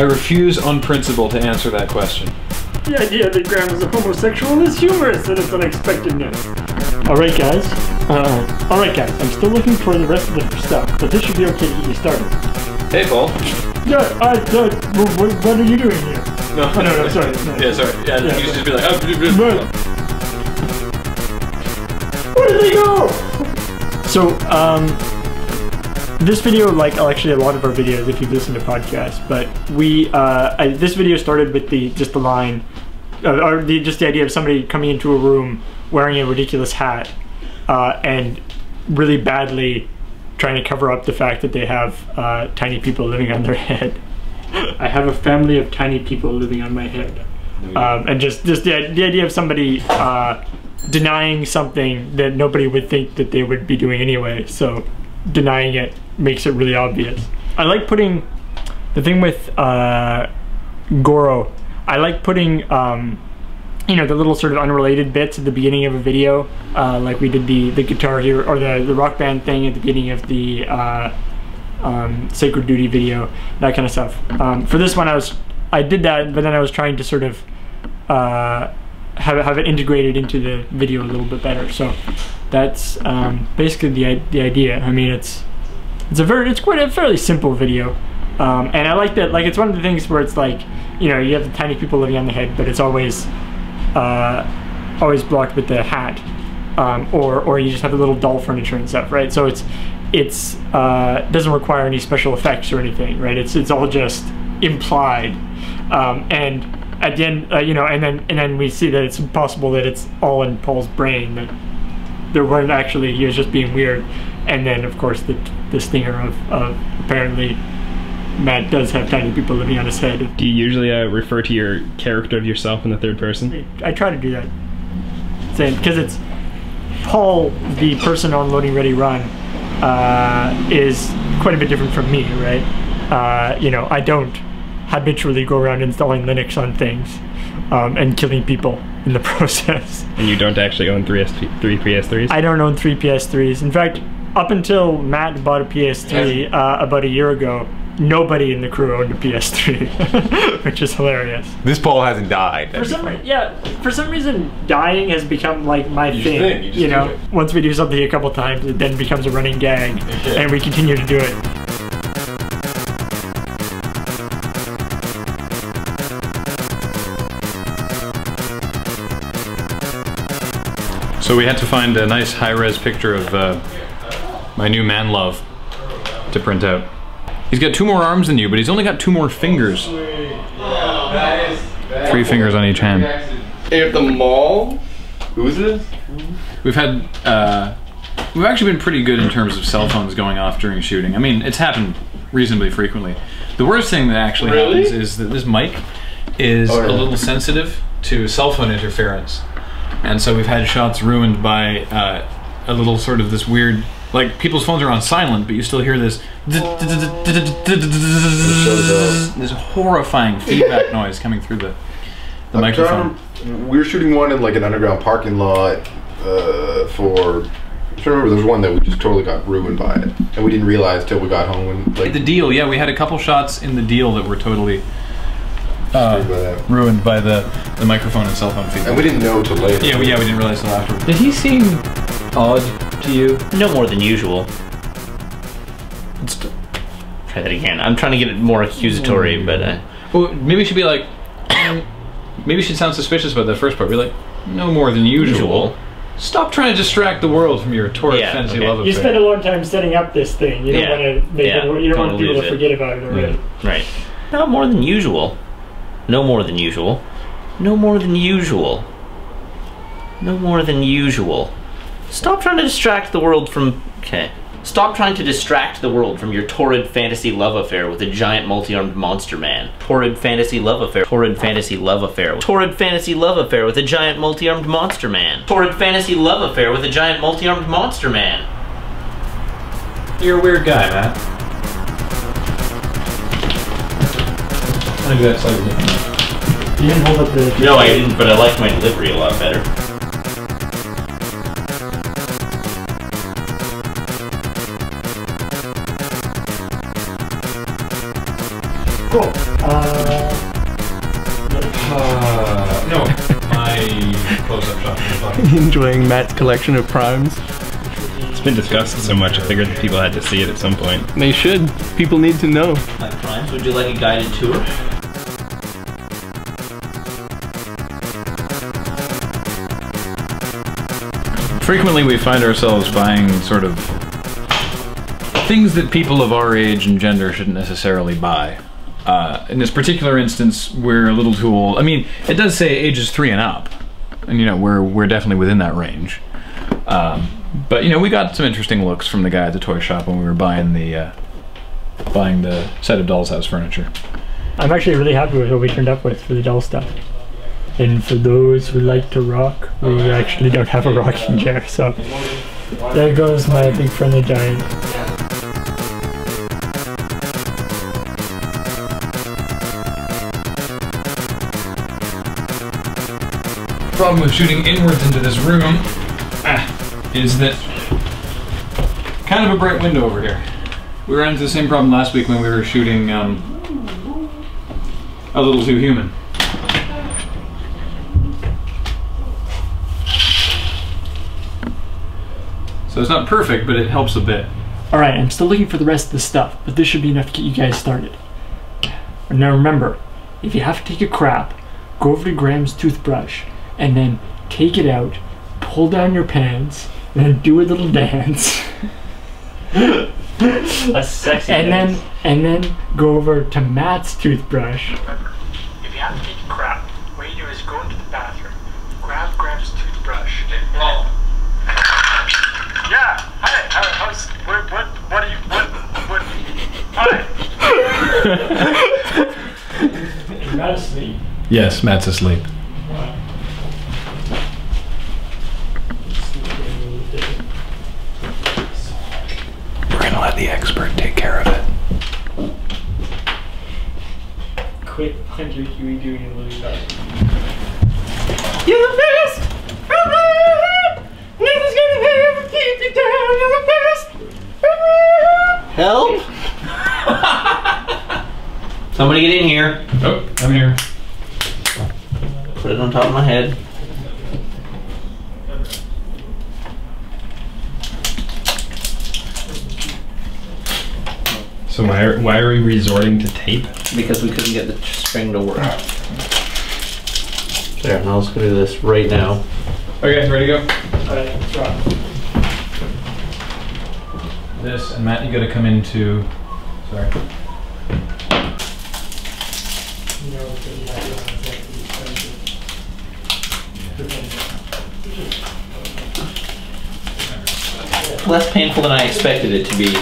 I refuse on principle to answer that question. The idea that Graham is a homosexual is humorous in its unexpectedness. Alright guys, I'm still looking for the rest of the stuff, but this should be okay to get you started. Hey, Paul. Yeah, what are you doing here? No, sorry. No. Yeah, sorry. Yeah, you should just be like, oh, where did they go? So, this video, like actually a lot of our videos, if you've listened to podcasts, but we, this video started with just the line, just the idea of somebody coming into a room wearing a ridiculous hat, and really badly trying to cover up the fact that they have tiny people living on their head. I have a family of tiny people living on my head. And just the idea of somebody denying something that nobody would think that they would be doing anyway, so denying it makes it really obvious. I like putting, the thing with Goro, I like putting you know, the little sort of unrelated bits at the beginning of a video, like we did the guitar here, or the rock band thing at the beginning of the Sacred Duty video, that kind of stuff. For this one I did that, but then I was trying to sort of have it integrated into the video a little bit better. So that's basically the idea. I mean, it's quite a fairly simple video, and I like that. Like, it's one of the things where it's like, you know, you have the tiny people living on the head, but it's always blocked with the hat, or you just have the little doll furniture and stuff, right? So it doesn't require any special effects or anything, right? It's all just implied, and at the end, you know, and then we see that it's impossible that it's all in Paul's brain, that there weren't actually, he was just being weird. And then of course the stinger of apparently Matt does have tiny people living on his head. Do you usually refer to your character of yourself in the third person? I try to do that, because it's Paul, the person on Loading Ready Run, is quite a bit different from me, right? You know, I don't habitually go around installing Linux on things and killing people in the process. And you don't actually own three PS3s? I don't own 3 PS3s. In fact, up until Matt bought a PS3 about a year ago, nobody in the crew owned a PS3, which is hilarious. This Paul hasn't died. For some reason, dying has become like my thing. You know, once we do something a couple times, it then becomes a running gag, and we continue to do it. So we had to find a nice high-res picture of my new man love to print out. He's got 2 more arms than you, but he's only got 2 more fingers. 3 fingers on each hand. At the mall? Who is this? We've actually been pretty good in terms of cell phones going off during shooting. I mean, it's happened reasonably frequently. The worst thing that actually happens is that this mic is a little sensitive to cell phone interference. And so we've had shots ruined by a little sort of this weird, like, people's phones are on silent, but you still hear this horrifying feedback noise coming through the microphone. We were shooting one in like an underground parking lot for, I remember there was one that we just totally got ruined by it, and we didn't realize till we got home. And like the deal, yeah, we had a couple shots in the deal that were totally ruined by the microphone and cell phone feedback. And we didn't know till later. Yeah, we didn't realize till afterwards. Did he seem odd to you? No more than usual. Let's try that again. I'm trying to get it more accusatory, but well, maybe we should be like, maybe we should sound suspicious about that first part. Be like, no more than usual. Stop trying to distract the world from your torrid fantasy love affair. You spend a long time setting up this thing. You don't want to make it. You don't want people to forget about it already. Right. Not more than usual. No more than usual. No more than usual. No more than usual. Stop trying to distract the world from... Okay. Stop trying to distract the world from your torrid fantasy love affair with a giant multi-armed monster man. Torrid fantasy love affair. Torrid fantasy love affair. Torrid fantasy love affair with a giant multi-armed monster man. Torrid fantasy love affair with a giant multi-armed monster man. You're a weird guy, Matt. I'm gonna do that slightly different. You didn't hold up the... No, I didn't, but I like my delivery a lot better. Cool. No, my close-up shot. Enjoying Matt's collection of primes. It's been discussed so much, I figured that people had to see it at some point. They should. People need to know. My primes, would you like a guided tour? Frequently we find ourselves buying sort of things that people of our age and gender shouldn't necessarily buy. In this particular instance, we're a little too old. I mean, it does say ages 3 and up, and you know we're definitely within that range. But you know, we got some interesting looks from the guy at the toy shop when we were buying the set of Doll's House furniture. I'm actually really happy with what we turned up with for the doll stuff. And for those who like to rock, we actually don't have a rocking chair, so there goes my big friendly giant. The problem with shooting inwards into this room is that kind of a bright window over here. We ran into the same problem last week when we were shooting A Little Too Human. So it's not perfect, but it helps a bit. Alright, I'm still looking for the rest of the stuff, but this should be enough to get you guys started. Now remember, if you have to take a crap, go over to Graham's toothbrush, and then take it out, pull down your pants, and then do a little dance. A sexy dance. And then go over to Matt's toothbrush. If you have to take a crap, what you do is go into the bathroom, grab Graham's toothbrush, and yeah, how's, what are you, hi. Is Matt asleep? Yes, Matt's asleep. We're gonna let the expert take care of it. Quit Hunter Huey doing a little bit. You're the best! Nothing's gonna ever keep you down. You're the best! Help! Somebody get in here. Oh, I'm here. Put it on top of my head. So why are we resorting to tape? Because we couldn't get the string to work. There, now let's go do this right now. Okay, ready to go? Alright, let's rock. This, and Matt, you gotta come into... Sorry. Less painful than I expected it to be.